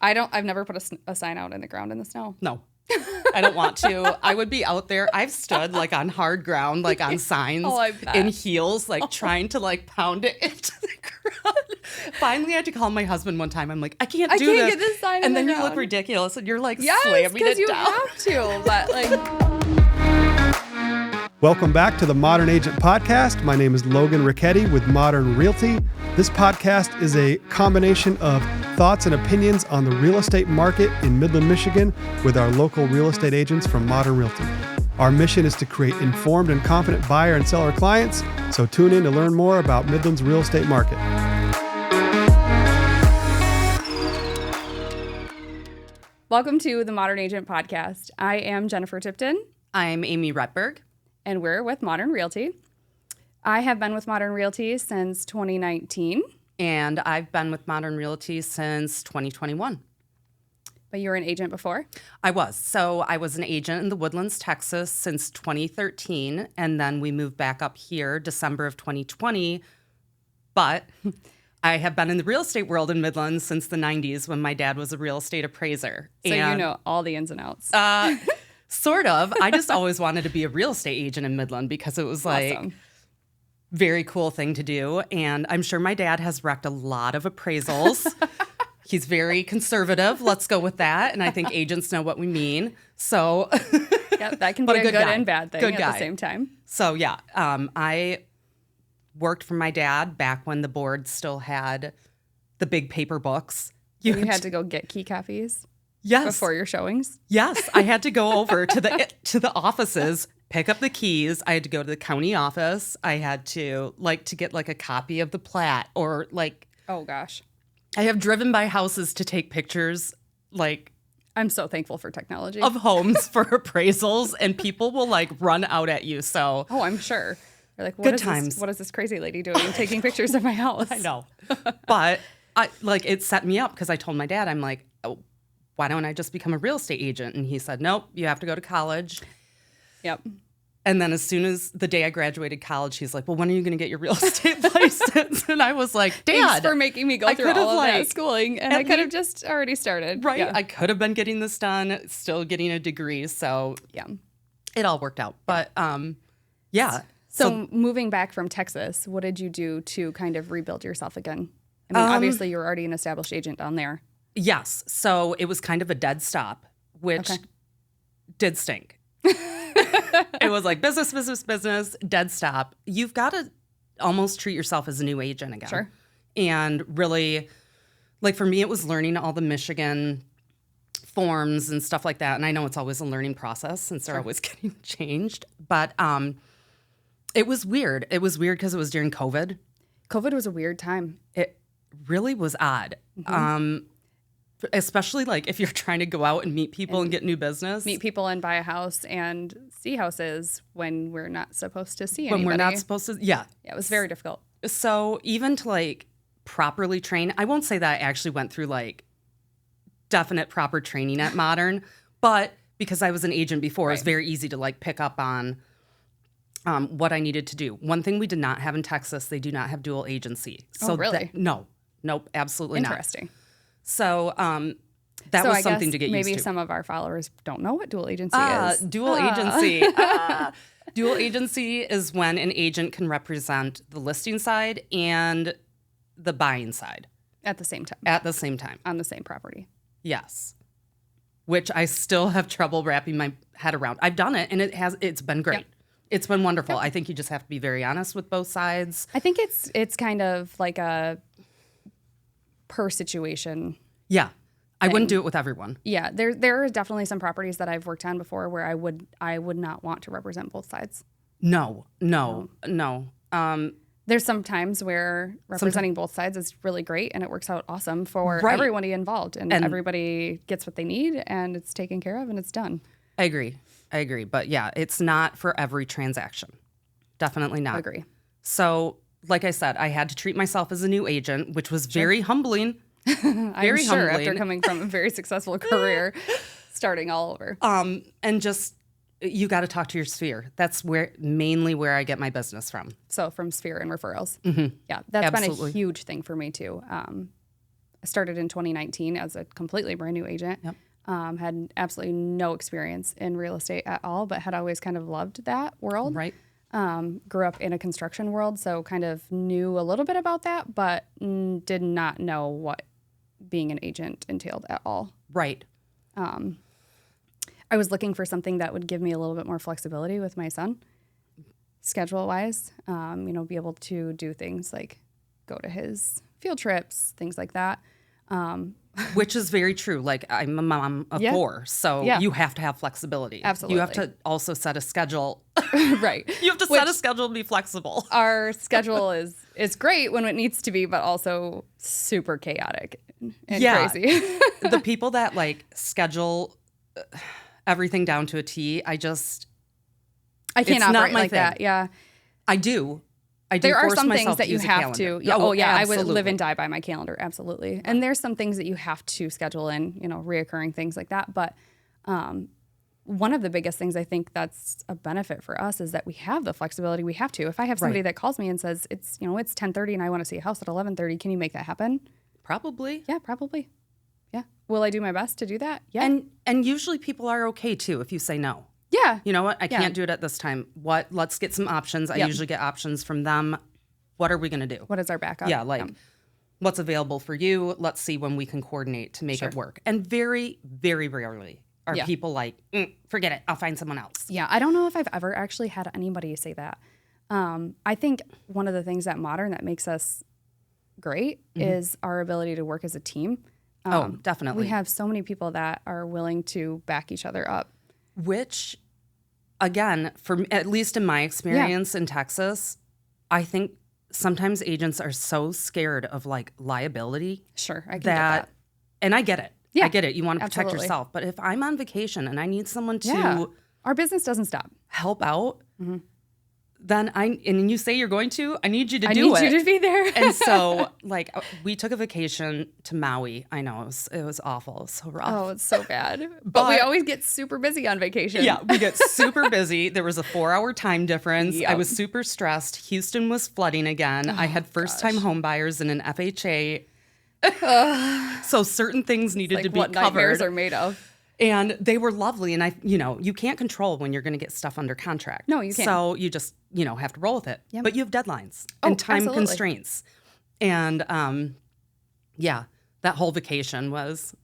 I've never put a sign out in the ground in the snow. No, I don't want to. I would be out there. I've stood like on hard ground, like on signs in heels, like trying to like pound it into the ground. Finally, I had to call my husband one time. I'm like, I can't do this. Get this sign and then the you look ridiculous and you're like yes, slamming it because you down. have to. But like. Welcome back to the Modern Agent Podcast. My name is Logan Ricchetti with Modern Realty. This podcast is a combination of thoughts and opinions on the real estate market in Midland, Michigan with our local real estate agents from Modern Realty. Our mission is to create informed and confident buyer and seller clients, so tune in to learn more about Midland's real estate market. Welcome to the Modern Agent Podcast. I am Jennafer Tipton. I'm Amy Retberg. And we're with Modern Realty. I have been with Modern Realty since 2019. And I've been with Modern Realty since 2021. But you were an agent before? I was. So I was an agent in the Woodlands, Texas since 2013. And then we moved back up here December of 2020. But I have been in the real estate world in Midland since the 90s when my dad was a real estate appraiser. So you know all the ins and outs. Sort of. I just always wanted to be a real estate agent in Midland because it was like awesome. Very cool thing to do. And I'm sure my dad has wrecked a lot of appraisals. He's very conservative. Let's go with that. And I think agents know what we mean. So yeah, that can be a good and bad thing at the same time. So yeah, I worked for my dad back when the board still had the big paper books. You had to go get key copies? Yes. Before your showings? Yes. I had to go over to the offices, pick up the keys. I had to go to the county office. I had to get like a copy of the plat or like. Oh gosh. I have driven by houses to take pictures like. I'm so thankful for technology. Of homes for appraisals, and people will like run out at you. So. Oh, I'm sure. They're like, good times. What is this crazy lady doing taking pictures of my house? I know. But it set me up because I told my dad, I'm like, oh, why don't I just become a real estate agent? And he said, nope, you have to go to college. Yep. And then as soon as the day I graduated college, he's like, well, when are you going to get your real estate license? And I was like, Dad. Thanks for making me go through all of that schooling. And I could have just already started. Right. Yeah. I could have been getting this done, still getting a degree. So yeah, it all worked out. But yeah. So moving back from Texas, what did you do to kind of rebuild yourself again? I mean, obviously you were already an established agent down there. Yes. So it was kind of a dead stop, which did stink. It was like business, dead stop. You've got to almost treat yourself as a new agent again. Sure. And really, like for me, it was learning all the Michigan forms and stuff like that. And I know it's always a learning process since they're always getting changed. But it was weird. It was weird because it was during COVID. COVID was a weird time. It really was odd. Mm-hmm. Especially like if you're trying to go out and meet people and get new business. Meet people and buy a house and see houses when we're not supposed to see anybody. When we're not supposed to, yeah. Yeah, it was very difficult. So even to like properly train, I won't say that I actually went through like definite proper training at Modern, but because I was an agent before, it was very easy to like pick up on what I needed to do. One thing we did not have in Texas, they do not have dual agency. So really? Nope, absolutely not. Interesting. So that was something to get used to. Maybe some of our followers don't know what dual agency is. Dual agency. Dual agency is when an agent can represent the listing side and the buying side. At the same time. At the same time. On the same property. Yes. Which I still have trouble wrapping my head around. I've done it, and it's been great. Yep. It's been wonderful. Yep. I think you just have to be very honest with both sides. I think it's kind of like a per situation. Yeah. I wouldn't do it with everyone. Yeah. There are definitely some properties that I've worked on before where I would not want to represent both sides. No. There's some times where representing both sides is really great and it works out awesome for everybody involved and everybody gets what they need and it's taken care of and it's done. I agree. But yeah, it's not for every transaction. Definitely not. I agree. So like I said, I had to treat myself as a new agent, which was very humbling. I'm sure after coming from a very successful career, starting all over. And just, you got to talk to your sphere. That's mainly where I get my business from. So from sphere and referrals. Mm-hmm. Yeah, that's Absolutely. been a huge thing for me too. started in 2019 as a completely brand new agent. Yep. Had absolutely no experience in real estate at all, but had always kind of loved that world. Right. Grew up in a construction world, so kind of knew a little bit about that, but did not know what being an agent entailed at all. Right. I was looking for something that would give me a little bit more flexibility with my son, schedule-wise, be able to do things like go to his field trips, things like that. Which is very true. Like, I'm a mom of 4, so you have to have flexibility. Absolutely. You have to also set a schedule. Right. You have to set a schedule to be flexible. Our schedule is great when it needs to be, but also super chaotic and crazy. The people that like schedule everything down to a T, I can't operate like that. Yeah. I do. There are some things that you use a have calendar. to. Yeah, I would absolutely. live and die by my calendar. Absolutely. And there's some things that you have to schedule in, reoccurring things like that. But one of the biggest things I think that's a benefit for us is that we have the flexibility. We have to. If I have somebody that calls me and says it's 10:30 and I want to see a house at 11:30, can you make that happen? Probably. Yeah, probably. Yeah. Will I do my best to do that? Yeah. And usually people are okay too if you say no. Yeah. You know what? I can't do it at this time. Let's get some options. I usually get options from them. What are we going to do? What is our backup? Yeah, what's available for you? Let's see when we can coordinate to make it work. And very, very rarely are people like, forget it, I'll find someone else. Yeah, I don't know if I've ever actually had anybody say that. I think one of the things that Modern that makes us great is our ability to work as a team. Definitely. We have so many people that are willing to back each other up. Which, again, at least in my experience in Texas, I think sometimes agents are so scared of like liability. Sure, I can get that. And I get it. Yeah, I get it. You want to protect absolutely. yourself. But if I'm on vacation and I need someone to our business doesn't stop. help out, then and you say you're going to, I need you to do it. I need you to be there. And so, like, we took a vacation to Maui. I know, it was awful. It was so rough. Oh, it's so bad. But we always get super busy on vacation. Yeah, we get super busy. There was a 4-hour time difference. Yep. I was super stressed. Houston was flooding again. I had first-time home buyers in an FHA. So certain things needed to be what covered. Nightmares are made of. And they were lovely. And you can't control when you're going to get stuff under contract. No, you can't. So you just, have to roll with it. Yep. But you have deadlines and time absolutely. constraints. And that whole vacation I was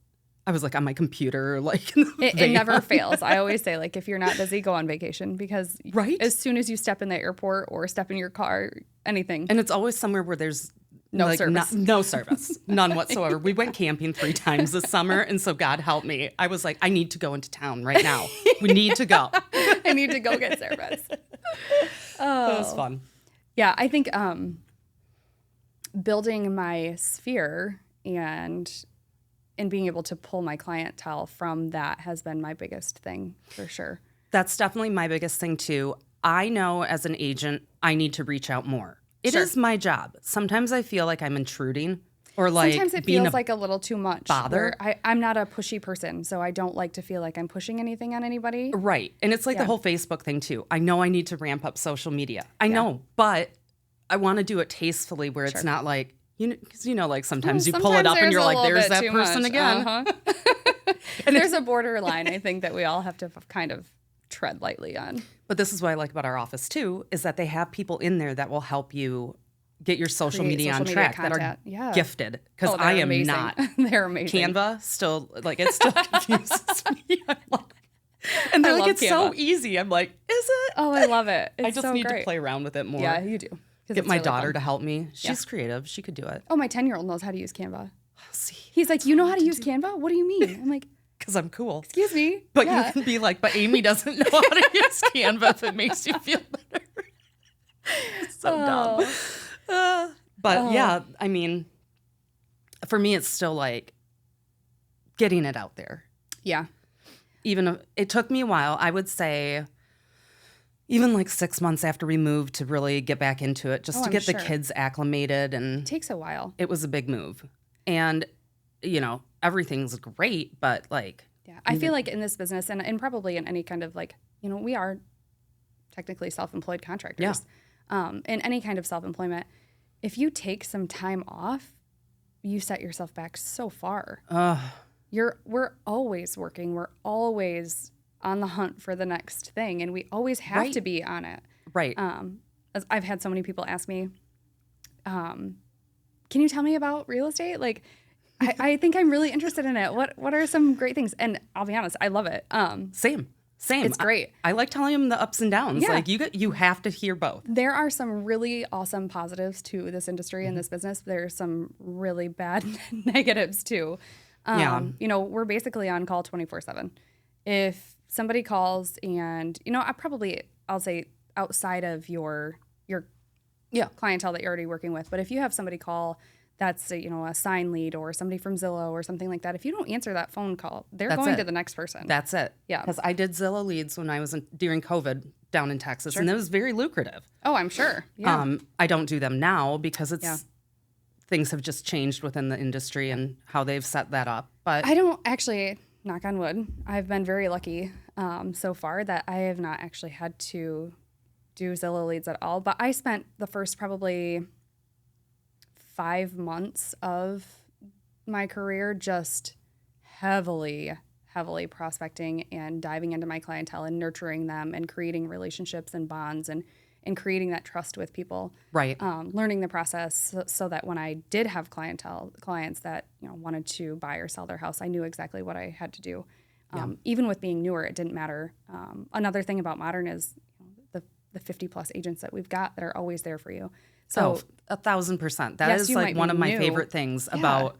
like on my computer, like it never fails. I always say, like, if you're not busy, go on vacation, because Right? as soon as you step in the airport or step in your car, anything. And it's always somewhere where there's No service. No service. None whatsoever. We went camping 3 times this summer. And so God help me. I was like, I need to go into town right now. We need to go. I need to go get service. That was fun. Yeah, I think building my sphere and being able to pull my clientele from that has been my biggest thing, for sure. That's definitely my biggest thing too. I know as an agent, I need to reach out more. It is my job. Sometimes I feel like I'm intruding, or like sometimes it feels like a little too much. bother. I'm not a pushy person, so I don't like to feel like I'm pushing anything on anybody. Right. And it's like the whole Facebook thing too. I know I need to ramp up social media. I know, but I want to do it tastefully where it's not like, because like sometimes you pull it up and you're like, there's that person again. And there's a borderline, I think, that we all have to kind of tread lightly on. But this is what I like about our office too, is that they have people in there that will help you get your social media on track that are gifted. Because I am amazing. not. They're amazing. Canva still, like, it still confuses me. And they're like, it's Canva. So easy. I'm like, is it? Oh, I love it. It's I just so need great. to play around with it more. Yeah, you do. Get my daughter to help me. She's creative. She could do it. Oh, my 10-year-old knows how to use Canva. See, he's like, you know how to use Canva? What do you mean? I'm like, because I'm cool. Excuse me. But you can be like, but Amy doesn't know how to use Canva if it makes you feel better. It's so dumb. But yeah, I mean, for me, it's still like getting it out there. Yeah. Even if it took me a while, I would say even like 6 months after we moved to really get back into it, just to get the kids acclimated. And it takes a while. It was a big move. And, everything's great, but like. Yeah, I feel like in this business and probably in any kind of like, we are technically self-employed contractors. Yeah. In any kind of self-employment, if you take some time off, you set yourself back so far. We're always working. We're always on the hunt for the next thing, and we always have to be on it. Right. As I've had so many people ask me, can you tell me about real estate? Like, I think I'm really interested in it. What are some great things? And I'll be honest, I love it. Same. It's great. I like telling them the ups and downs. Yeah. Like you have to hear both. There are some really awesome positives to this industry and this business. There's some really bad negatives too. You know, we're basically on call 24/7. If somebody calls and, you know, I'll say outside of your clientele that you're already working with, but if you have somebody call that's a sign lead or somebody from Zillow or something like that, if you don't answer that phone call, they're going to the next person. That's it. Yeah. Because I did Zillow leads when I was during COVID down in Texas, and it was very lucrative. Oh, I'm sure. Yeah. I don't do them now because things have just changed within the industry and how they've set that up. But I don't actually, knock on wood, I've been very lucky so far that I have not actually had to do Zillow leads at all. But I spent the first probably 5 months of my career just heavily prospecting and diving into my clientele and nurturing them and creating relationships and bonds and creating that trust with people. Right. Learning the process so that when I did have clients that wanted to buy or sell their house, I knew exactly what I had to do. Even with being newer, it didn't matter. Another thing about Modern is the 50 plus agents that we've got that are always there for you. So 1,000%. That is like one of my favorite things about.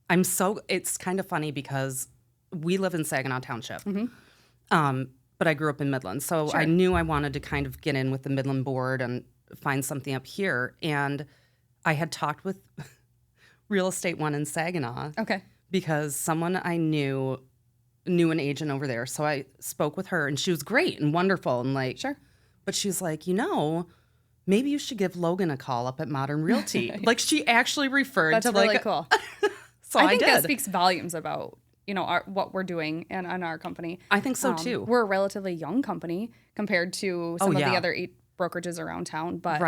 It's kind of funny because we live in Saginaw Township, but I grew up in Midland, so I knew I wanted to kind of get in with the Midland board and find something up here. And I had talked with Real Estate One in Saginaw, because someone I knew an agent over there. So I spoke with her, and she was great and wonderful, and like but she's like, maybe you should give Logan a call up at Modern Realty. Like she actually referred to really cool. So I think did. that speaks volumes about what we're doing and on our company. I think so too. We're a relatively young company compared to some of the other 8 brokerages around town, but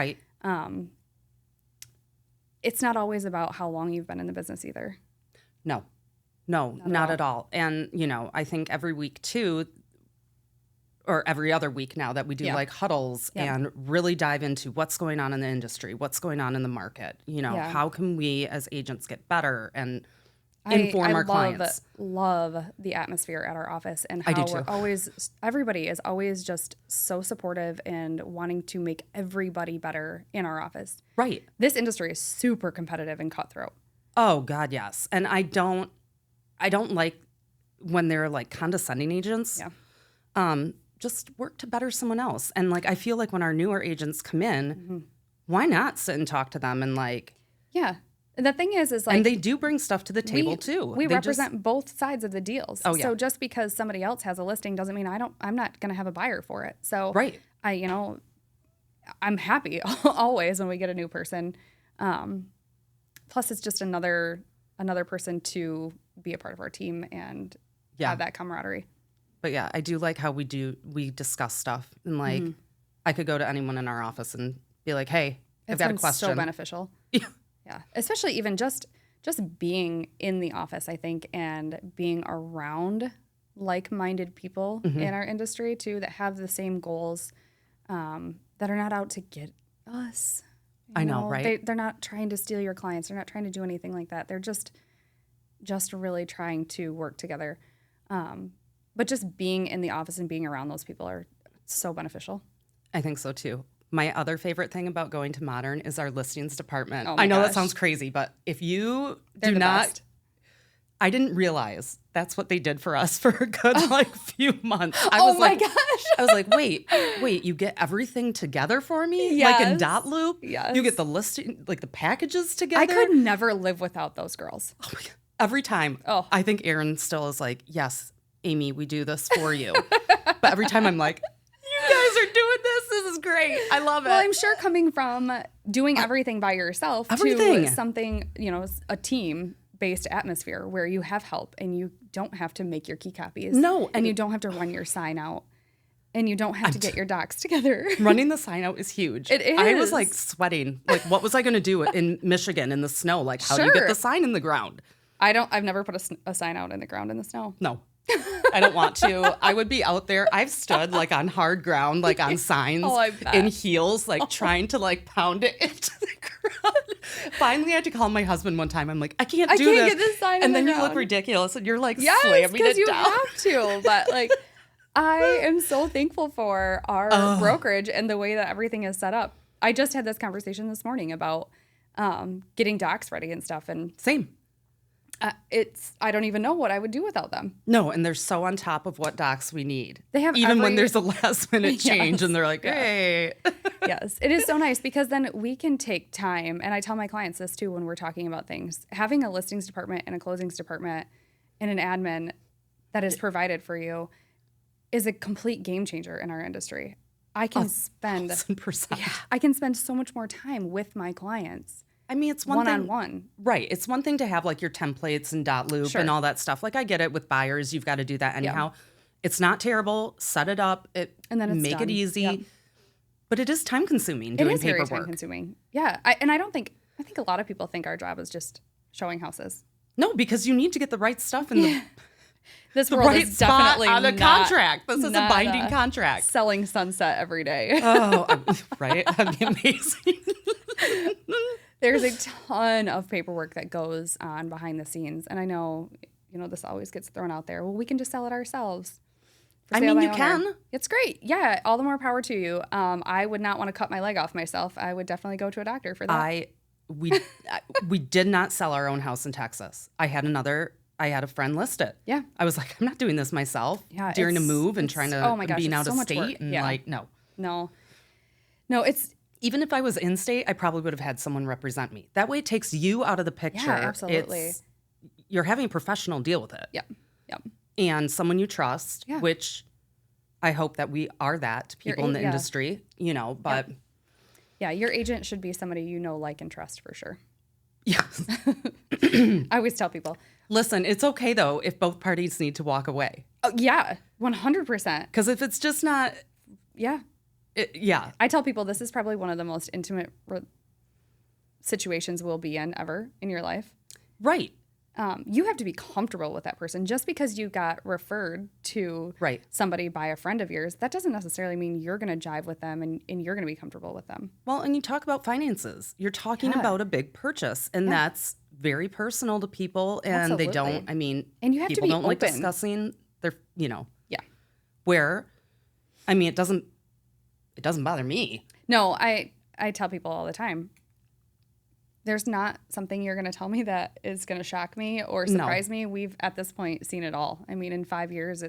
it's not always about how long you've been in the business either. No, not at all. And I think every week too, or every other week now, that we do like huddles and really dive into what's going on in the industry, what's going on in the market. How can we as agents get better and inform our clients. I love the atmosphere at our office and how everybody is always just so supportive and wanting to make everybody better in our office. Right. This industry is super competitive and cutthroat. Oh God, yes. And I don't like when they're like condescending agents. Yeah. Just work to better someone else. And like I feel like when our newer agents come in, why not sit and talk to them and like The thing is like, and they do bring stuff to the table too. We represent both sides of the deals. Oh, yeah. So just because somebody else has a listing doesn't mean I'm not going to have a buyer for it. So I'm happy always when we get a new person. Plus it's just another person to be a part of our team and have that camaraderie. But yeah, I do like how we discuss stuff and like I could go to anyone in our office and be like, hey, I've got a question. It's so beneficial. Yeah, especially even just being in the office, I think, and being around like-minded people in our industry too that have the same goals, that are not out to get us. I know, right? They're not trying to steal your clients. They're not trying to do anything like that. They're just really trying to work together. But just being in the office and being around those people are so beneficial. I think so too. My other favorite thing about going to Modern is our listings department. Oh my I know gosh. That sounds crazy, but if you They're do the not, best. I didn't realize that's what they did for us for a good few months. I Oh was my like, gosh. I was like, wait, you get everything together for me? Yes. Like in dot loop? Yes. You get the listing, like the packages together? I could never live without those girls. Oh my God. Every time. Oh. I think Erin still is like, yes, Amy, we do this for you. But every time I'm like, you guys are doing this. This is great. I love it. Well, I'm sure coming from doing everything by yourself Everything. to something, a team-based atmosphere where you have help and you don't have to make your key copies. No. And you don't have to run your sign out. And you don't have to get your docs together. Running the sign out is huge. It is. I was like sweating. Like, what was I going to do in Michigan in the snow? Like, how do you get the sign in the ground? I've never put a sign out in the ground in the snow. No, I don't want to. I would be out there. I've stood like on hard ground, like on signs in heels, like trying to like pound it into the ground. Finally, I had to call my husband one time. I'm like, I can't do this. Get this sign and then the you ground. look ridiculous and you're like yes, slamming it because you down. have to. But like, I am so thankful for our brokerage and the way that everything is set up. I just had this conversation this morning about getting docs ready and stuff. And same. I don't even know what I would do without them. No, and they're so on top of what docs we need. They have even when there's a last minute change and they're like, hey. Yes, it is so nice because then we can take time. And I tell my clients this too when we're talking about things. Having a listings department and a closings department and an admin that is provided for you is a complete game changer in our industry. I can spend 1,000%. Yeah, I can spend so much more time with my clients. I mean, it's one thing, one-on-one. Right. It's one thing to have like your templates and dot loop and all that stuff. Like I get it with buyers, you've got to do that anyhow. Yeah. It's not terrible. Set it up. And then it's make done. It easy. Yep. But it is time consuming doing paperwork. It is very time consuming. Yeah. I think a lot of people think our job is just showing houses. No, because you need to get the right stuff in the this world right is definitely spot on a not, contract. This is a binding contract. Selling sunset every day. Right? That'd be amazing. There's a ton of paperwork that goes on behind the scenes. And I know, this always gets thrown out there. Well, we can just sell it ourselves. I mean, you can. It's great. Yeah. All the more power to you. I would not want to cut my leg off myself. I would definitely go to a doctor for that. We did not sell our own house in Texas. I had a friend list it. Yeah. I was like, I'm not doing this myself during a move and trying to being out of state. And like, no. No, it's. Even if I was in state, I probably would have had someone represent me. That way it takes you out of the picture. Yeah, absolutely. You're having a professional deal with it. Yep. And someone you trust, which I hope that we are that to people in the industry, but. Yeah, your agent should be somebody like, and trust for sure. Yeah. I always tell people. Listen, it's okay, though, if both parties need to walk away. Oh, yeah, 100%. Because if it's just not. Yeah. I tell people this is probably one of the most intimate situations we'll be in ever in your life. Right. You have to be comfortable with that person. Just because you got referred to somebody by a friend of yours, that doesn't necessarily mean you're going to jive with them and you're going to be comfortable with them. Well, and you talk about finances. You're talking about a big purchase, and that's very personal to people, and they don't, and you have people to be don't open. Like discussing their, Yeah. Where, it doesn't bother me. No, I tell people all the time, there's not something you're going to tell me that is going to shock me or surprise me. We've, at this point, seen it all. In 5 years,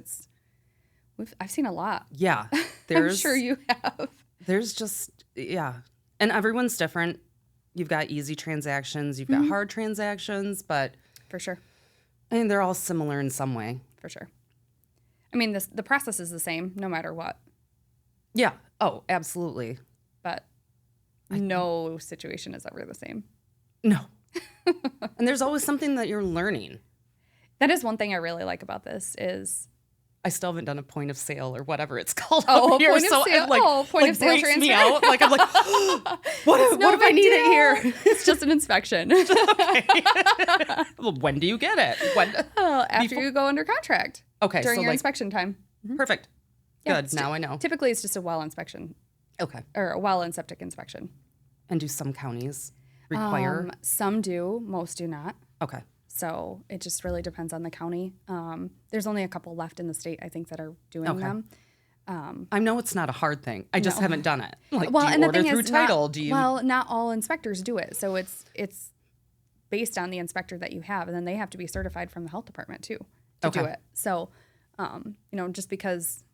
I've seen a lot. Yeah. I'm sure you have. There's just, and everyone's different. You've got easy transactions, you've got hard transactions, but. For sure. They're all similar in some way. For sure. The process is the same no matter what. Yeah. Oh, absolutely. But no situation is ever the same. No. And there's always something that you're learning. That is one thing I really like about this is I still haven't done a point of sale or whatever it's called. Oh, here, point of sale. Point of sale transfer. Me out. Like I'm like, what if I need it here? It's just an inspection. Well, when do you get it? After you go under contract. Okay. During your inspection time. Perfect. Yeah, good. Now I know. Typically, it's just a well inspection. Okay. Or a well and septic inspection. And do some counties require? Some do. Most do not. Okay. So it just really depends on the county. There's only a couple left in the state, I think, that are doing them. I know it's not a hard thing. I just haven't done it. Like, well, do you and order the thing through is, title? not all inspectors do it. So it's based on the inspector that you have, and then they have to be certified from the health department too to do it. So, just because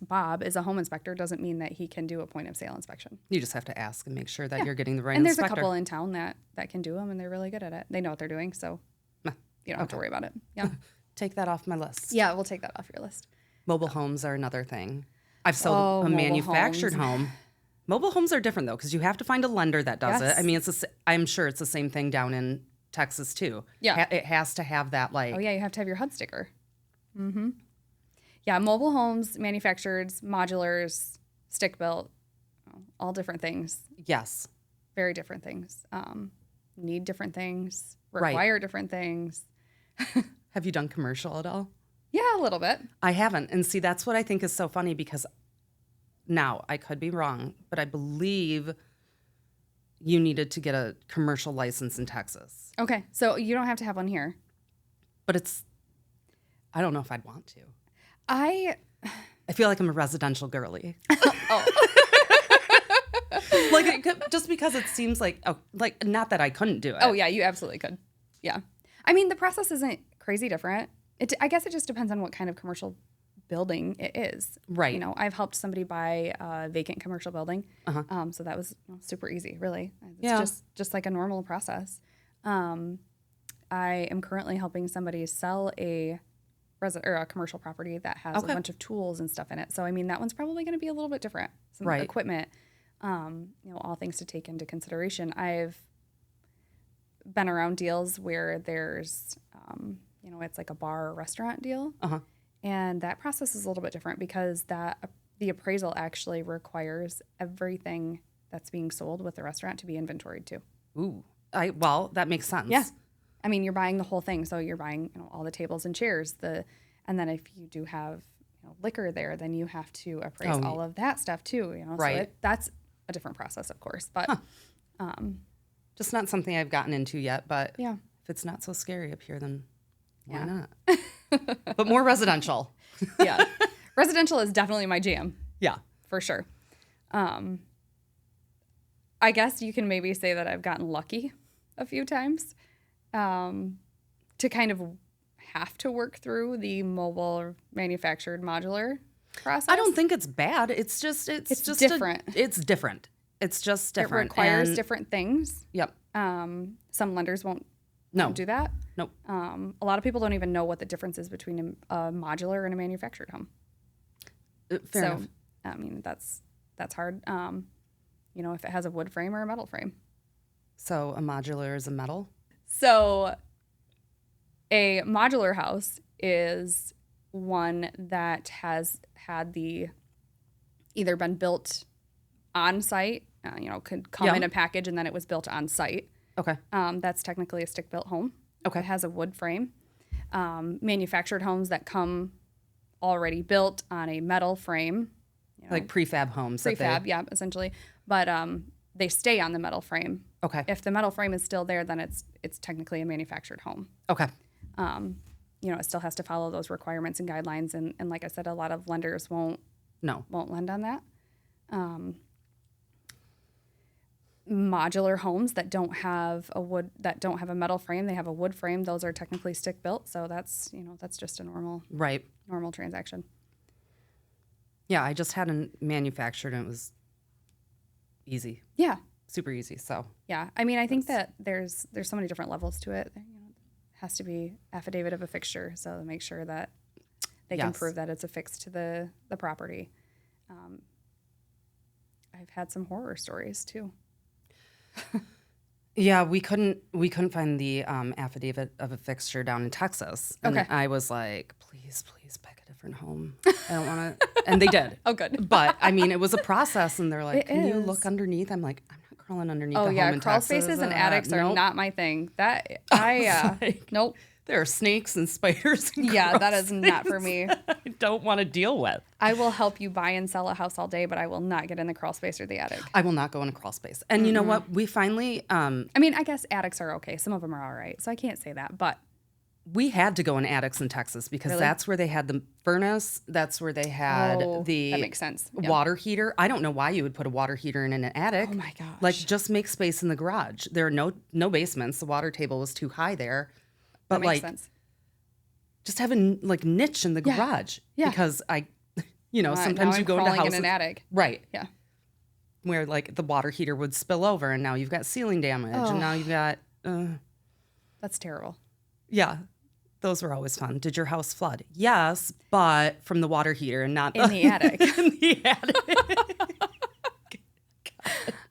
Bob is a home inspector doesn't mean that he can do a point of sale inspection. You just have to ask and make sure that you're getting the right inspector. And there's inspector. a couple in town that can do them, and they're really good at it. They know what they're doing, so you don't have to worry about it. Yeah. Take that off my list. Yeah, we'll take that off your list. Mobile homes are another thing. I've sold a manufactured home. Mobile homes are different, though, because you have to find a lender that does it. I'm sure it's the same thing down in Texas, too. Yeah. It has to have that, like... Oh, yeah, you have to have your HUD sticker. Mm-hmm. Yeah, mobile homes, manufactureds, modulars, stick built, all different things. Yes. Very different things. Need different things, Right. require different things. Have you done commercial at all? Yeah, a little bit. I haven't. And see, that's what I think is so funny because now I could be wrong, but I believe you needed to get a commercial license in Texas. Okay, so you don't have to have one here. But I don't know if I'd want to. I feel like I'm a residential girly. oh Just because it seems like not that I couldn't do it. oh yeah, you absolutely could. Yeah, I mean the process isn't crazy different. I guess it just depends on what kind of commercial building it is. Right. You know, I've helped somebody buy a vacant commercial building. So that was super easy, really. It's just like a normal process. I am currently helping somebody sell a commercial property that has a bunch of tools and stuff in it. So, I mean, that one's probably going to be a little bit different. Some Right. equipment, all things to take into consideration. I've been around deals where there's, it's like a bar or restaurant deal. And that process is a little bit different because the appraisal actually requires everything that's being sold with the restaurant to be inventoried too. Ooh. Well, that makes sense. Yeah. I mean, you're buying the whole thing. So you're buying, all the tables and chairs, and then if you do have liquor there, then you have to appraise all of that stuff too, Right. So that's a different process, of course, but Just not something I've gotten into yet, but yeah. if it's not so scary up here, then why not? But more residential. Yeah. Residential is definitely my jam. Yeah. For sure. I guess you can maybe say that I've gotten lucky a few times to kind of have to work through the mobile manufactured modular process. I don't think it's bad. It's just different. It's different. It's just different. It requires And- different things. Yep. Some lenders won't do that. Nope. A lot of people don't even know what the difference is between a modular and a manufactured home. Fair enough. I mean, that's hard. If it has a wood frame or a metal frame. So a modular is a metal? So a modular house is one that has had either been built on site, could come in a package and then it was built on site. Okay. That's technically a stick-built home. Okay. It has a wood frame. Manufactured homes that come already built on a metal frame. Like prefab homes. Prefab, yeah, essentially. But they stay on the metal frame. Okay. If the metal frame is still there, then it's technically a manufactured home. Okay. It still has to follow those requirements and guidelines. And like I said, a lot of lenders won't lend on that. Modular homes that don't have a metal frame, they have a wood frame. Those are technically stick built. So that's just a normal transaction. Yeah, I just had a manufactured and it was easy. Yeah. Super easy. So Yeah. I mean, I think that there's so many different levels to it. It has to be affidavit of a fixture, so to make sure that they can prove that it's affixed to the property. I've had some horror stories too. yeah, we couldn't find the affidavit of a fixture down in Texas. And Okay. I was like, please pick a different home. I don't want to. And they did. Oh, good. But I mean, it was a process, and they're like, It "Can you is. look underneath?" I'm like, "I'm not crawling underneath Oh a yeah, home in crawl Texas." spaces and attics are Nope. not my thing. That like, nope. There are snakes and spiders. And Yeah, that crawl is not for spaces me. I don't want to deal with. I will help you buy and sell a house all day, but I will not get in the crawl space or the attic. I will not go in a crawl space. And you know what? We finally, I mean, I guess attics are okay. Some of them are all right, so I can't say that. But we had to go in attics in Texas because Really? that's where they had the furnace. That's where they had that the makes sense. Yeah. water heater. I don't know why you would put a water heater in an attic. Oh my gosh. Like, just make space in the garage. There are no basements. The water table was too high there. But That makes like, sense. just have a niche in the Yeah. garage. Yeah. Because Now sometimes you I'm go into crawling houses. in an attic. Right. Yeah. Where like the water heater would spill over and now you've got ceiling damage and now you've got, That's terrible. yeah. Those were always fun. Did your house flood? Yes, but from the water heater and not In the attic. in the attic.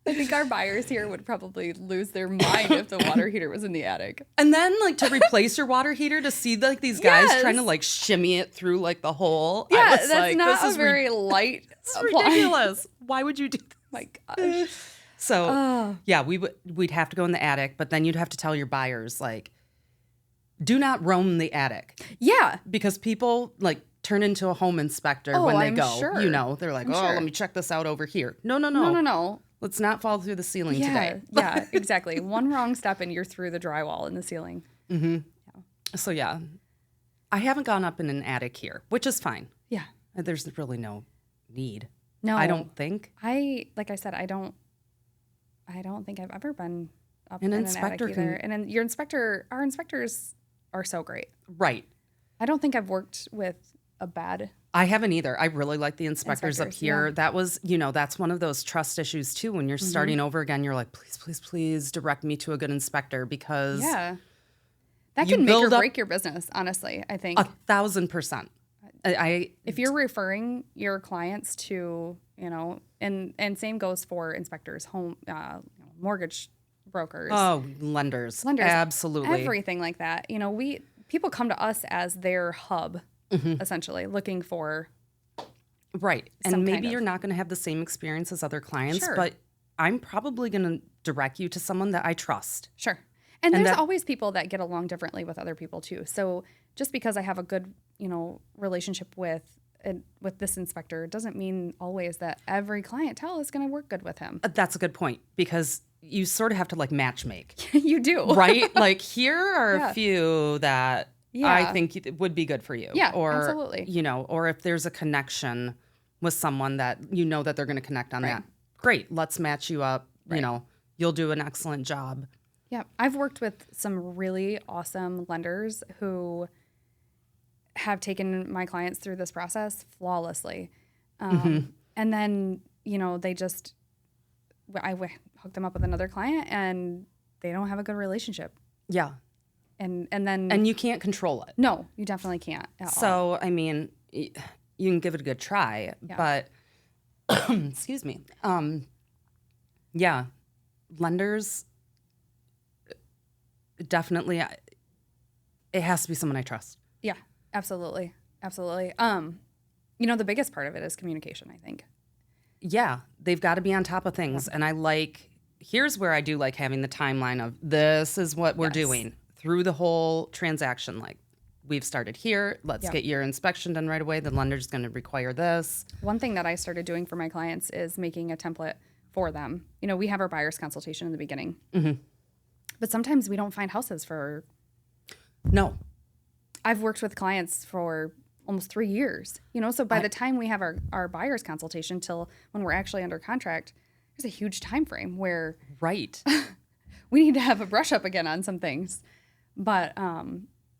That's think our buyers here would probably lose their mind if the water heater was in the attic. And then like to replace your water heater, to see like these guys Yes. trying to like shimmy it through like the hole. Yeah, I was that's like, not this a is very light It's appliance. ridiculous. Why would you do that? My gosh. So yeah, we'd have to go in the attic, but then you'd have to tell your buyers like, do not roam the attic, Yeah. because people like turn into a home inspector Oh, when they I'm go. sure. You know, they're like, I'm oh, sure. let me check this out over here. No. No. Let's not fall through the ceiling Yeah, today. yeah, exactly. One wrong step and you're through the drywall in the ceiling. So yeah, I haven't gone up in an attic here, which is fine. Yeah. There's really no need. No. I don't think. Like I said, I don't think I've ever been up An in inspector an attic either. And then our inspectors are so great. Right. I don't think I've worked with a bad. I haven't either. I really like the inspectors up Inspectors, here. yeah. That was, that's one of those trust issues too. When you're starting over again, you're like, please direct me to a good inspector, because Yeah. That You can make or build up- break your business, honestly, I think. 1,000%. If you're referring your clients to, and same goes for inspectors, home, mortgage brokers, lenders. lenders, Absolutely. everything like that. People come to us as their hub, essentially, looking for. Right. some And maybe kind of- you're not going to have the same experience as other clients, Sure. but I'm probably going to direct you to someone that I trust. Sure. And And there's that- always people that get along differently with other people too. So just because I have a good, relationship with this inspector doesn't mean always that every clientele is going to work good with him. That's a good point, because you sort of have to like match make, You do. right? Like here are Yeah. a few that Yeah. I think would be good for you. Yeah, or, absolutely. Or if there's a connection with someone that that they're going to connect on Right. that. Great. Let's match you up. Right. You'll do an excellent job. Yeah, I've worked with some really awesome lenders who have taken my clients through this process flawlessly. And then, I hooked them up with another client and they don't have a good relationship. Yeah. And then, And you can't control it. no, you definitely can't at all. So, I mean, you can give it a good try, Yeah. but excuse me. Yeah, lenders definitely. It has to be someone I trust. Yeah, absolutely. Absolutely. The biggest part of it is communication, I think. Yeah, they've got to be on top of things, and here's where I do like having the timeline of this is what we're Yes. doing through the whole transaction. Like, we've started here. Let's Yep. get your inspection done right away. The lender's going to require this. One thing that I started doing for my clients is making a template for them. We have our buyer's consultation in the beginning. But sometimes we don't find houses for. No, I've worked with clients for almost 3 years. So by the time we have our buyer's consultation till when we're actually under contract, there's a huge time frame where right. we need to have a brush up again on some things. But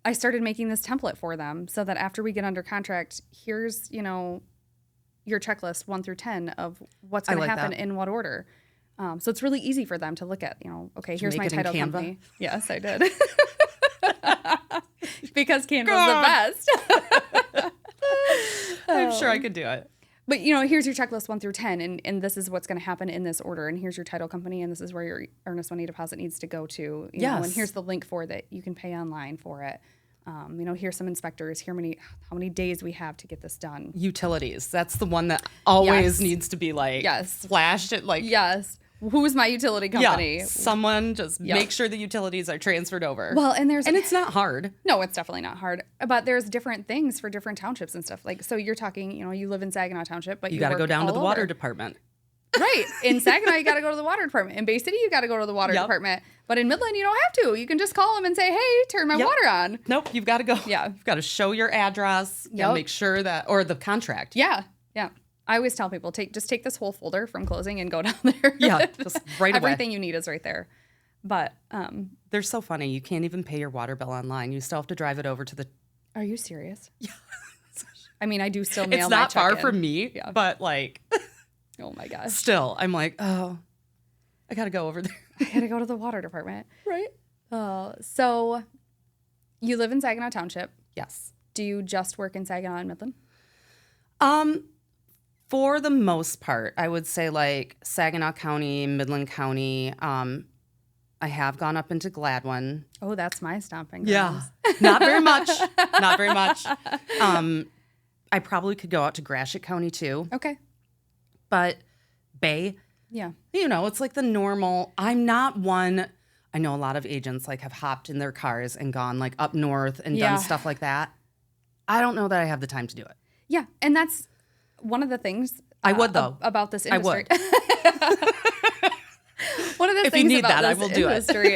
I started making this template for them so that after we get under contract, here's, your checklist 1 through 10 of what's going I to like happen that. in what order. So it's really easy for them to look at, okay, Did you here's my make it in title Canva? company. Yes, I did. Because Canva's the best. I'm sure I could do it. But, here's your checklist 1 through 10, and this is what's going to happen in this order, and here's your title company, and this is where your earnest money deposit needs to go to, you know, and Yes. here's the link for that you can pay online for it. Here's some inspectors, how many days we have to get this done. Utilities. That's the one that always Yes. needs to be like Yes. flashed at like Yes. Who's my utility company? yeah. Someone just Yeah. make sure the utilities are transferred over. Well, and it's not hard. No, it's definitely not hard. But there's different things for different townships and stuff. Like, so you're talking, you live in Saginaw Township, but You got to work go down to all the water over. department. Right. In Saginaw, you got to go to the water department. In Bay City, you got to go to the water Yep. department. But in Midland, you don't have to. You can just call them and say, hey, turn my Yep. water on. Nope, you've got to go. Yeah. You've got to show your address. Yep. Make sure that, or the contract. Yeah. Yeah. I always tell people, just take this whole folder from closing and go down there. Yeah, just right away. Everything you need is right there. But They're so funny. You can't even pay your water bill online. You still have to drive it over to the. are you serious? Yeah. I mean, I do still mail It's my not far check-in. from me, Yeah. but like, Oh my gosh. still, I'm like, oh, I got to go over there. I got to go to the water department. Right? So you live in Saginaw Township. Yes. Do you just work in Saginaw and Midland? For the most part, I would say like Saginaw County, Midland County. I have gone up into Gladwin. Oh, that's my stomping Yeah. grounds. Not very much. Not very much. I probably could go out to Gratiot County too. Okay. But Bay, Yeah. it's like the normal. I'm not one. I know a lot of agents like have hopped in their cars and gone like up north and Yeah. done stuff like that. I don't know that I have the time to do it. Yeah. And that's one of the things I would, though. About this I industry. would. One of the If you things need about that, I this will do it. industry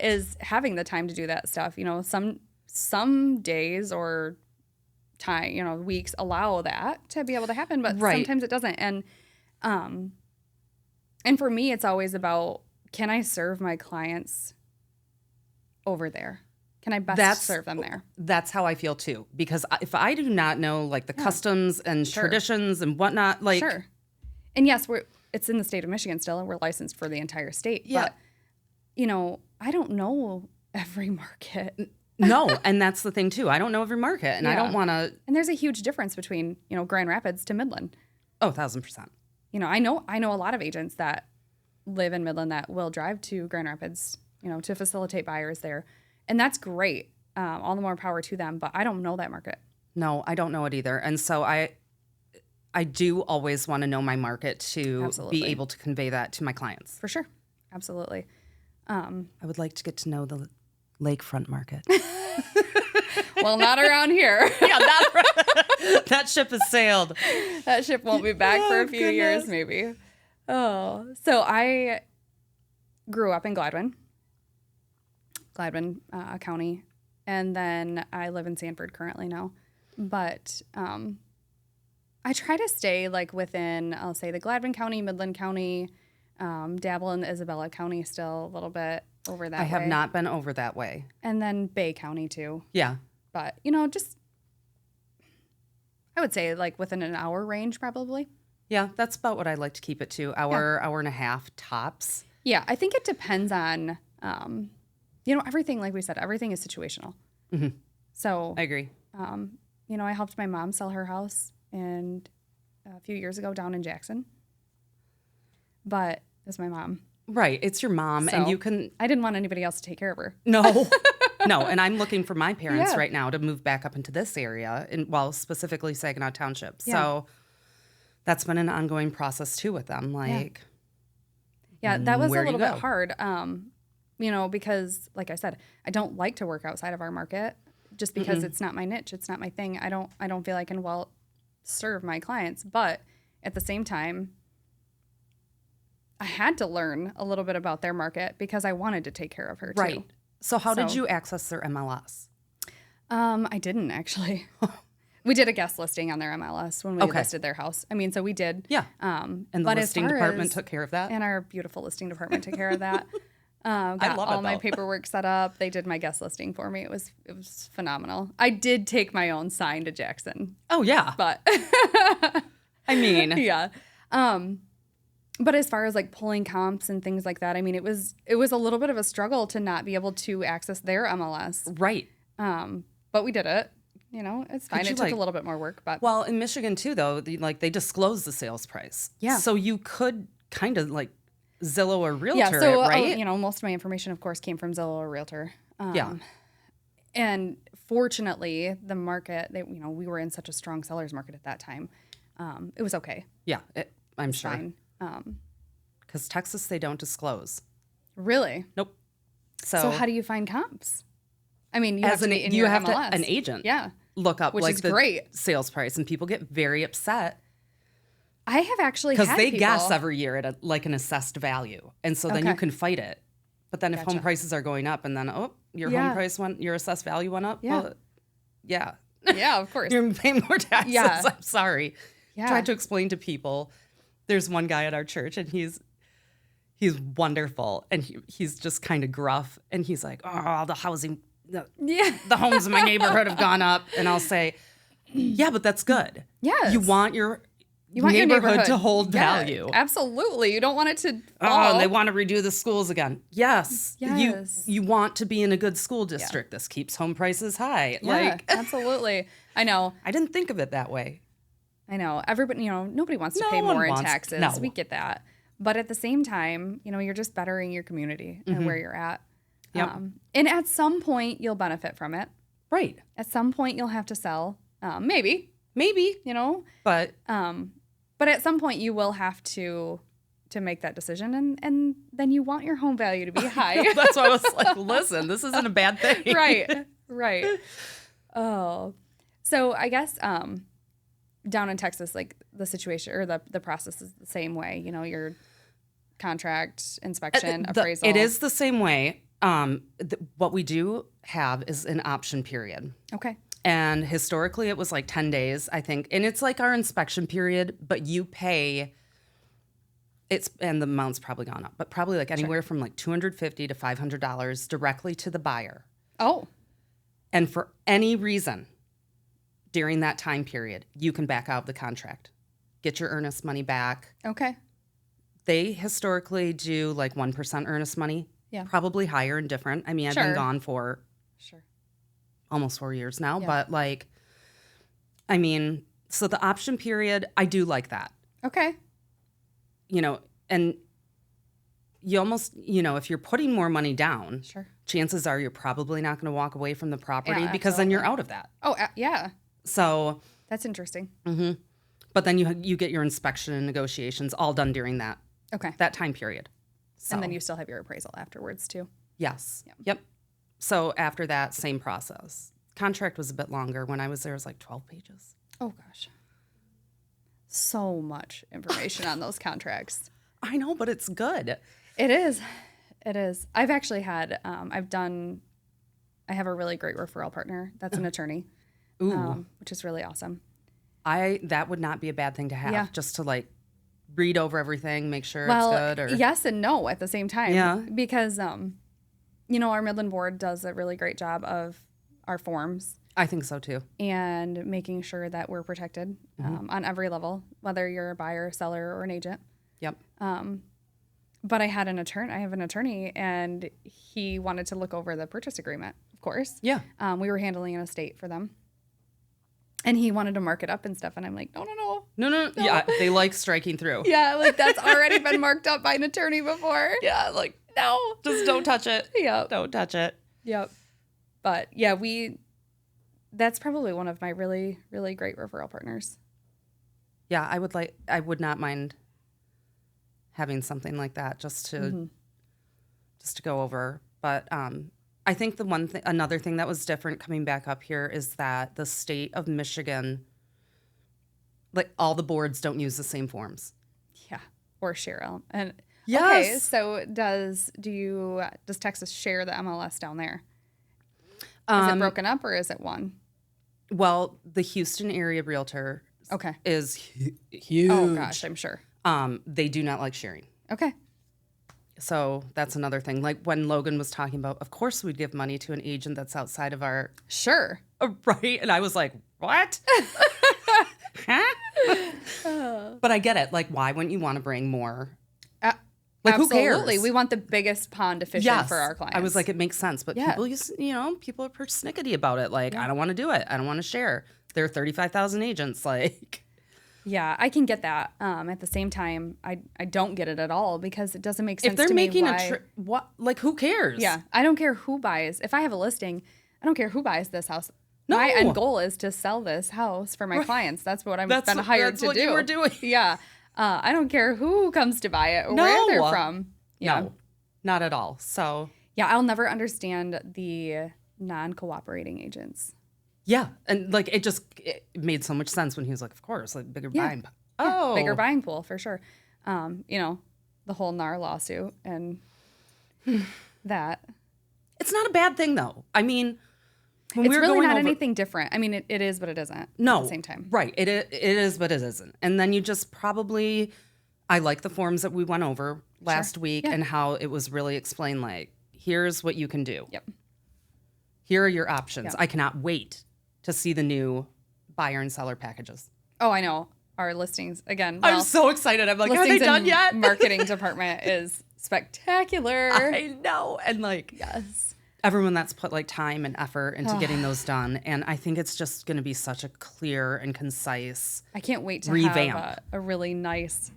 is having the time to do that stuff. Some days or time, weeks allow that to be able to happen, but Right. sometimes it doesn't. And for me, it's always about, can I serve my clients over there? Can I best serve them there? That's how I feel too. Because if I do not know like the customs and Sure. traditions and whatnot, like Sure. And yes, it's in the state of Michigan still, and we're licensed for the entire state. Yeah. But, I don't know every market. no, and that's the thing too. I don't know every market, and I Yeah. don't want to. And there's a huge difference between, Grand Rapids to Midland. Oh, 1,000%. I know a lot of agents that live in Midland that will drive to Grand Rapids, to facilitate buyers there. And that's great. All the more power to them, but I don't know that market. No, I don't know it either, and so I do always want to know my market to Absolutely. be able to convey that to my clients. For sure. Absolutely. I would like to get to know the lakefront market. Well, not around here. Yeah, that ship has sailed. That ship won't be back for Oh, a few years, goodness. maybe. Oh, so I grew up in Gladwin County, and then I live in Sanford currently now. But I try to stay like within, I'll say, the Gladwin County, Midland County, dabble in the Isabella County still a little bit over that way. I have not been over that way. And then Bay County too. Yeah. But, just, I would say like within an hour range probably. Yeah, that's about what I like to keep it to. Hour and a half tops. Yeah, I think it depends on, everything, like we said, everything is situational. Mm-hmm. So, I agree. I helped my mom sell her house a few years ago down in Jackson. But it's my mom. Right. It's your mom, and So, you can. I didn't want anybody else to take care of her. No. No. And I'm looking for my parents Yeah. right now to move back up into this area, specifically Saginaw Township. Yeah. So that's been an ongoing process too with them. Like, Yeah, that was a Where do you little bit go? hard, because, like I said, I don't like to work outside of our market just because it's not my niche. It's not my thing. I don't feel I can well serve my clients. But at the same time, I had to learn a little bit about their market because I wanted to take care of her right. too. So how did So- you access their MLS? I didn't actually. We did a guest listing on their MLS when we Okay. listed their house. I mean, so we did. Yeah. And And the but as listing far department as- took care of that? And our beautiful listing department took care of that. Got love it, all my though. paperwork set up. They did my guest listing for me. It was phenomenal. I did take my own sign to Jackson, Oh, yeah. but I mean, yeah. But as far as like pulling comps and things like that, I mean, it was a little bit of a struggle to not be able to access their MLS. right. But we did it. It's fine. you, It took like- a little bit more work, but Well, in Michigan too, though, they disclose the sales price. Yeah. So you could kind of like Zillow or Realtor, yeah. So it, right? most of my information, of course, came from Zillow or Realtor. Yeah. And fortunately, the market, we were in such a strong seller's market at that time. It was okay. Yeah, I'm sure. Fine. Because Texas, they don't disclose. Really? Nope. So how do you find comps? I mean, you have to be in you your have MLS. an agent. Yeah. Look up Which like is the great. sales price, and people get very upset I have actually because had they people, guess every year at an assessed value, and so then you Okay. can fight it. But then if home Gotcha. prices are going up, and then your Yeah. home price your assessed value went up. Yeah. Well, yeah. Yeah, of course. You're paying more taxes. Yeah. I'm sorry. Yeah. Tried to explain to people. There's one guy at our church, and he's wonderful, and he's just kind of gruff, and he's like, "Oh, the homes in my neighborhood have gone up," and I'll say, "Yeah, but that's good. Yes. You want your your neighborhood to hold Yeah, value. Absolutely. You don't want it to Oh, fall. and they want to redo the schools again. Yes. Yes. You want to be in a good school district. This keeps home prices high. Yeah, absolutely. I know. I didn't think of it that way. I know. Everybody, nobody wants to No pay one more in wants- taxes. no. We get that. But at the same time, you're just bettering your community and where you're at. Yep. And at some point, you'll benefit from it. Right. At some point, you'll have to sell. Maybe, Maybe. But but at some point, you will have to make that decision. And then you want your home value to be high. that's why I was like, listen, this isn't a bad thing. Right. Oh. So I guess down in Texas, like the situation or the process is the same way. Your contract, inspection, appraisal. It is the same way. What we do have is an option period. Okay. And historically, it was like 10 days, I think. And it's like our inspection period, but you pay, and the amount's probably gone up, but probably like anywhere from like $250 to $500 directly to the buyer. Oh. And for any reason during that time period, you can back out of the contract, get your earnest money back. Okay. They historically do like 1% earnest money. Yeah. Probably higher and different. I mean, I've been gone for almost 4 years now, but like, I mean, so the option period, I do like that. Okay. And you almost, if you're putting more money down, chances are you're probably not going to walk away from the property because then you're out of that. Oh, yeah. So that's interesting. Mm-hmm. But then you get your inspection and negotiations all done during that time period. So, and then you still have your appraisal afterwards too. Yes. Yep. So after that, same process. Contract was a bit longer. When I was there, it was like 12 pages. Oh, gosh. So much information on those contracts. I know, but it's good. It is. It is. I've actually had, I have a really great referral partner that's an attorney, which is really awesome. That would not be a bad thing to have, just to like read over everything, make sure it's good. Or yes and no at the same time. Yeah. Because, our Midland board does a really great job of our forms. I think so too. And making sure that we're protected on every level, whether you're a buyer, seller, or an agent. Yep. But I have an attorney, and he wanted to look over the purchase agreement, of course. Yeah. We were handling an estate for them. And he wanted to mark it up and stuff. And I'm like, no. Yeah, they like striking through. Yeah, like that's already been marked up by an attorney before. Yeah, like, no, just don't touch it. Yep. Don't touch it. Yep. But yeah, that's probably one of my really, really great referral partners. Yeah, I would not mind having something like that just to go over. But I think another thing that was different coming back up here is that the state of Michigan, like all the boards don't use the same forms. Yeah, or share. And yes. Okay, so does Texas share the MLS down there? Is it broken up or is it one? Well, the Houston area realtor is huge. Oh gosh, I'm sure. They do not like sharing. Okay. So that's another thing. Like when Logan was talking about, of course we'd give money to an agent that's outside of our... Sure. Right? And I was like, what? Huh? But I get it. Like, why wouldn't you want to bring more? Like, absolutely. Who cares? We want the biggest pond to fish in for our clients. I was like, it makes sense. But people are persnickety about it. Like, I don't want to do it. I don't want to share. There are 35,000 agents. Like... Yeah, I can get that. At the same time, I don't get it at all because it doesn't make sense if they're to making me what? Like, who cares? Yeah, I don't care who buys. If I have a listing, I don't care who buys this house. No. My end goal is to sell this house for my clients. That's what I've been hired to do. That's what you were doing. Yeah. I don't care who comes to buy it or where they're from. Yeah. No, not at all. So. Yeah, I'll never understand the non-cooperating agents. Yeah, and like it made so much sense when he was like, of course, like bigger buying. Bigger buying pool for sure. The whole NAR lawsuit and that. It's not a bad thing though. I mean, when it's really not anything different. I mean, it is, but it isn't. No, at the same time, right? It is, but it isn't. And then you just probably, I like the forms that we went over last week and how it was really explained. Like, here's what you can do. Yep. Here are your options. Yep. I cannot wait to see the new buyer and seller packages. Oh, I know. Our listings, again. I'm so excited. I'm like, are they done yet? Marketing department is spectacular. I know. And like, yes. everyone that's put like time and effort into getting those done. And I think it's just going to be such a clear and concise I can't wait to revamp. have a really nice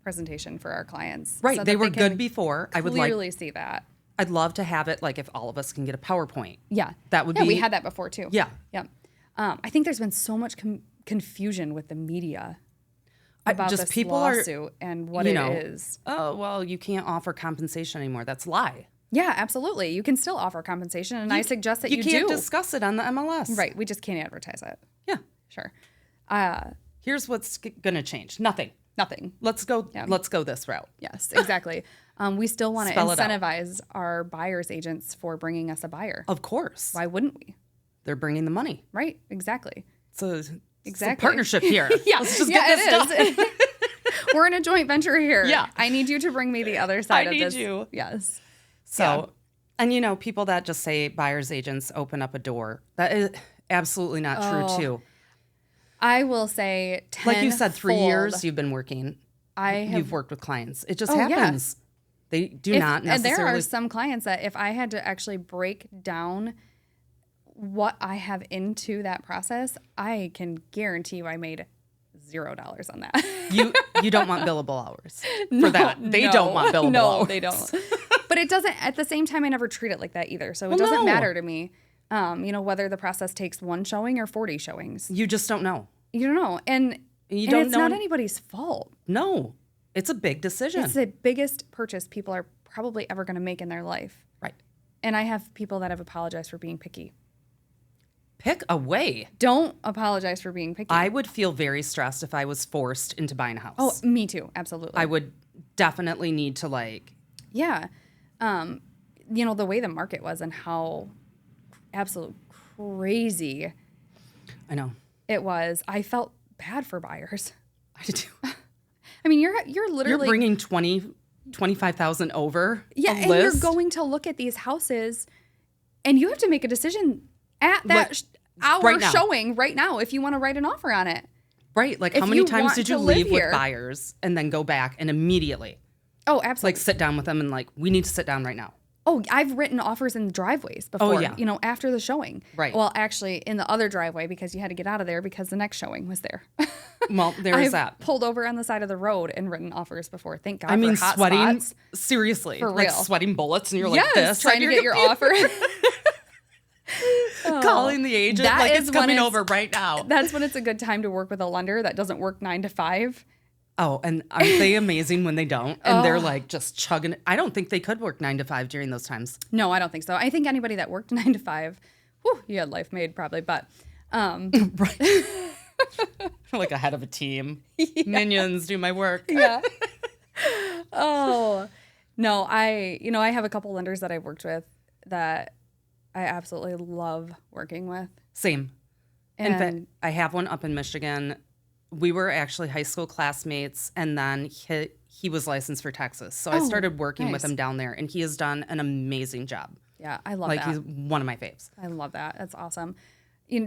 presentation for our clients. Right. so They that were can good before. I would clearly see that. I'd love to have it like if all of us can get a PowerPoint. Yeah. That would yeah, be. we had that before too. Yeah. Yeah. I think there's been so much confusion with the media about just this people are, lawsuit and what it is. Oh, well, you can't offer compensation anymore. That's lie. Yeah, absolutely. You can still offer compensation, and I suggest that you can't do. discuss it on the MLS. Right. We just can't advertise it. Yeah. Sure. Here's what's going to change. Nothing. Nothing. Let's go. Yeah. Let's go this route. Yes, exactly. We still want to Spell it out. incentivize our buyers agents for bringing us a buyer. Of course. Why wouldn't we? They're bringing the money. Right. Exactly. It's Exactly. a partnership here. Yeah. Let's just yeah, get this it done. is. We're in a joint venture here. Yeah. I need you to bring me the other side I of need this. you. Yes. So, and people that just say buyer's agents open up a door, that is absolutely not true too. I will say 10 Like you said, 3 years you've been working. You've worked with clients. It just happens. They do not necessarily. And there are some clients that if I had to actually break down what I have into that process, I can guarantee you I made $0 on that. You don't want billable hours for that. They don't want billable hours. No, they don't. But it doesn't, at the same time, I never treat it like that either. So it doesn't matter to me, whether the process takes 1 showing or 40 showings. You just don't know. You don't know. And it's not anybody's fault. No. It's a big decision. It's the biggest purchase people are probably ever going to make in their life. Right. And I have people that have apologized for being picky. Pick away. Don't apologize for being picky. I would feel very stressed if I was forced into buying a house. Oh, me too. Absolutely. I would definitely need to Yeah. The way the market was and how absolute crazy I know. it was, I felt bad for buyers. I do. I mean, you're literally You're bringing 25,000 over yeah, a and list. you're going to look at these houses, and you have to make a decision at that hour right now. showing right now if you want to write an offer on it. Right. Like, If how many you times want did you to live leave here. with buyers and then go back and immediately Oh, absolutely. sit down with them and we need to sit down right now? Oh, I've written offers in the driveways before, yeah. After the showing. Right. Well, actually, in the other driveway because you had to get out of there because the next showing was there. Well, there is I've that. pulled over on the side of the road and written offers before. Thank God I mean, for hot sweating, spots. seriously, For like real. sweating bullets, and you're Yes, like this, trying to get your offer. calling the agent, That like is it's when coming it's- over right now. That's when it's a good time to work with a lender that doesn't work 9 to 5. Oh, and aren't they amazing when they don't? And they're like just chugging it. I don't think they could work 9 to 5 during those times. No, I don't think so. I think anybody that worked 9 to 5, whew, you had life made probably, but Right. Like a head of a team. Minions do my work. yeah. Oh, no, I have a couple lenders that I've worked with that I absolutely love working with. Same. And In fact, I have one up in Michigan. We were actually high school classmates, and then he was licensed for Texas. So I started working with nice. him down there, and he has done an amazing job. yeah, I love Like, that. he's one of my faves. I love that. That's awesome.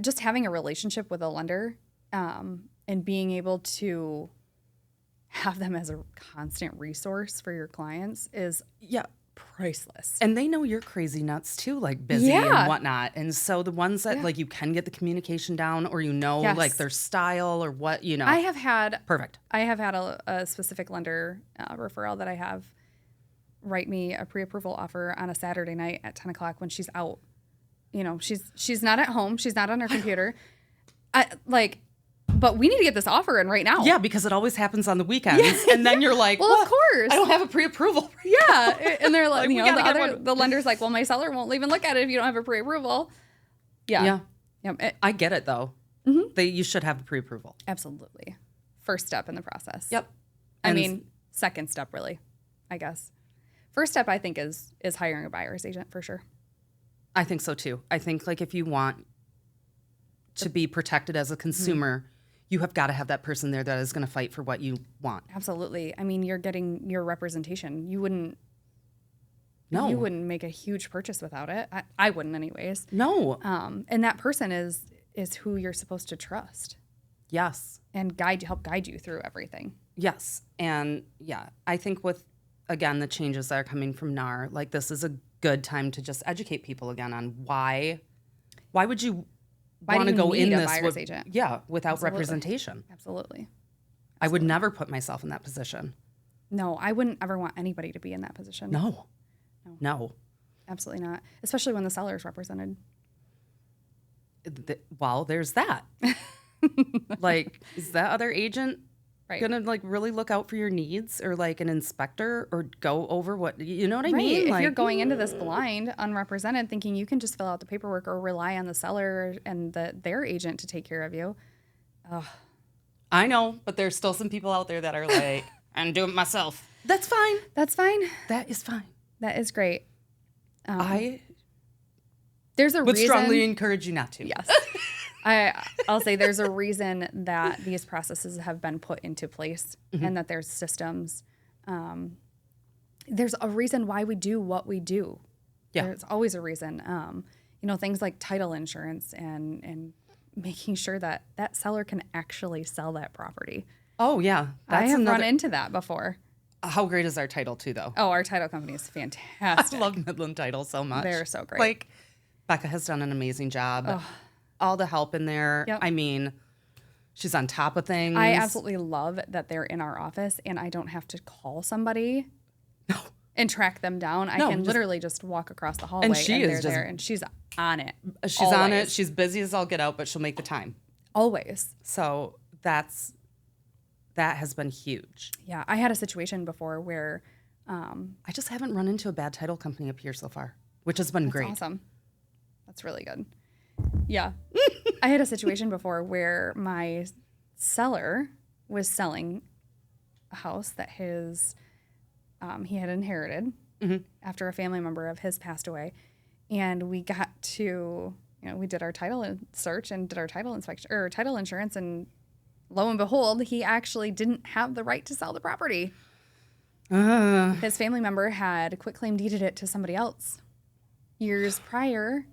Just having a relationship with a lender and being able to have them as a constant resource for your clients is Yeah. priceless. And they know you're crazy nuts too, like busy Yeah. and whatnot. And so the ones that like you can get the communication down, or Yes. like their style or what, I have had Perfect. a specific lender referral that I have write me a pre-approval offer on a Saturday night at 10 o'clock when she's out. She's not at home. She's not on her computer. But we need to get this offer in right now. Yeah, because it always happens on the weekends. And then you're like, Well, "What? of course. I don't have a pre-approval. Yeah. And they're like, we gotta get one. the lender's like, well, my seller won't even look at it if you don't have a pre-approval. Yeah. Yeah. I get it though. You should have a pre-approval. Absolutely. First step in the process. Yep. I And mean, second step really, I guess. First step I think is hiring a buyer's agent for sure. I think so too. I think like if you want to be protected as a consumer, you have got to have that person there that is going to fight for what you want. Absolutely. I mean, you're getting your representation. You wouldn't make a huge purchase without it. I wouldn't anyways. No. And that person is who you're supposed to trust Yes. and help guide you through everything. Yes. And yeah, I think with, again, the changes that are coming from NAR, like this is a good time to just educate people again on why would you want do to you go in need a this buyer's agent? without Absolutely. representation. Absolutely. I would never put myself in that position. No, I wouldn't ever want anybody to be in that position. No. Absolutely not. Especially when the seller is represented. Well, there's that. Like, is that other agent Right. gonna like really look out for your needs, or like an inspector, or go over what you know what I Right. mean? If Like, you're going into this blind, unrepresented, thinking you can just fill out the paperwork or rely on the seller and their agent to take care of you. I know, but there's still some people out there that are like, I'm doing it myself. That's fine. That's fine. That is fine. That is great. I There's a would reason. strongly encourage you not to. Yes. I'll say there's a reason that these processes have been put into place and that there's systems. There's a reason why we do what we do. Yeah. There's always a reason. Things like title insurance and making sure that that seller can actually sell that property. Oh yeah, I have run into that before. How great is our title too, though? Oh, our title company is fantastic. I love Midland Title so much. They're so great. Like, Becca has done an amazing job. All the help in there. Yep. I mean, she's on top of things. I absolutely love that they're in our office and I don't have to call somebody and track them down. I can literally just walk across the hallway and they're there and she's on it. She's on it. She's busy as all get out, but she'll make the time. Always. So that has been huge. Yeah. I had a situation before where I just haven't run into a bad title company up here so far, which has been great. Awesome. That's really good. Yeah. I had a situation before where my seller was selling a house that he had inherited after a family member of his passed away. And we got to, we did our title search and did our title inspection or title insurance. And lo and behold, he actually didn't have the right to sell the property. His family member had quitclaim deeded it to somebody else years prior.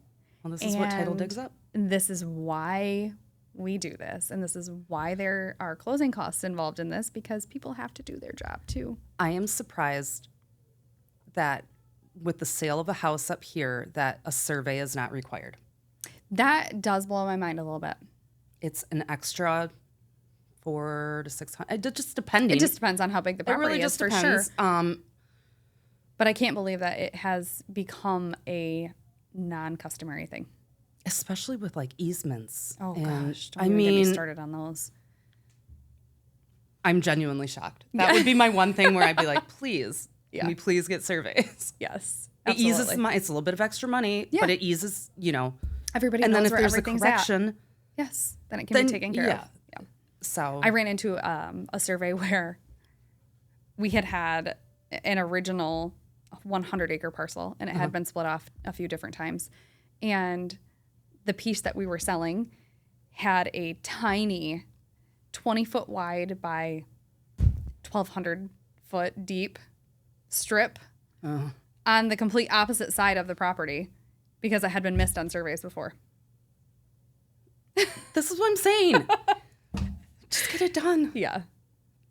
Well, this is what title digs up. This is why we do this. And this is why there are closing costs involved in this, because people have to do their job too. I am surprised that with the sale of a house up here that a survey is not required. That does blow my mind a little bit. It's an extra $400 to $600. It just depending. It just depends on how big the property really is, just for depends. sure. But I can't believe that it has become a non-customary thing. Especially with like easements. Oh and, gosh, don't even get me started on those. I'm genuinely shocked. That would be my one thing where I'd be like, please, can we please get surveys? Yes, It eases it's a little bit of extra money, but it eases, everybody and knows then if where there's a everything's correction, at. Yes, then it can be taken care of. Yeah. So I ran into a survey where we had an original 100-acre parcel, and it had been split off a few different times. And the piece that we were selling had a tiny 20-foot wide by 1,200-foot deep strip on the complete opposite side of the property because it had been missed on surveys before. This is what I'm saying. Just get it done. Yeah.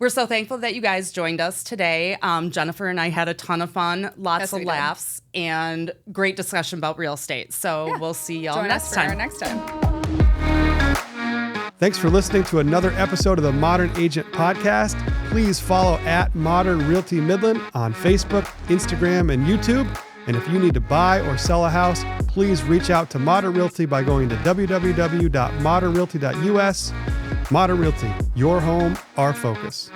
We're so thankful that you guys joined us today. Jennifer and I had a ton of fun, lots of laughs, and great discussion about real estate. So we'll see y'all next time. Our next time. Thanks for listening to another episode of the Modern Agent Podcast. Please follow at Modern Realty Midland on Facebook, Instagram, and YouTube. And if you need to buy or sell a house, please reach out to Modern Realty by going to www.modernrealty.us. Modern Realty, your home, our focus.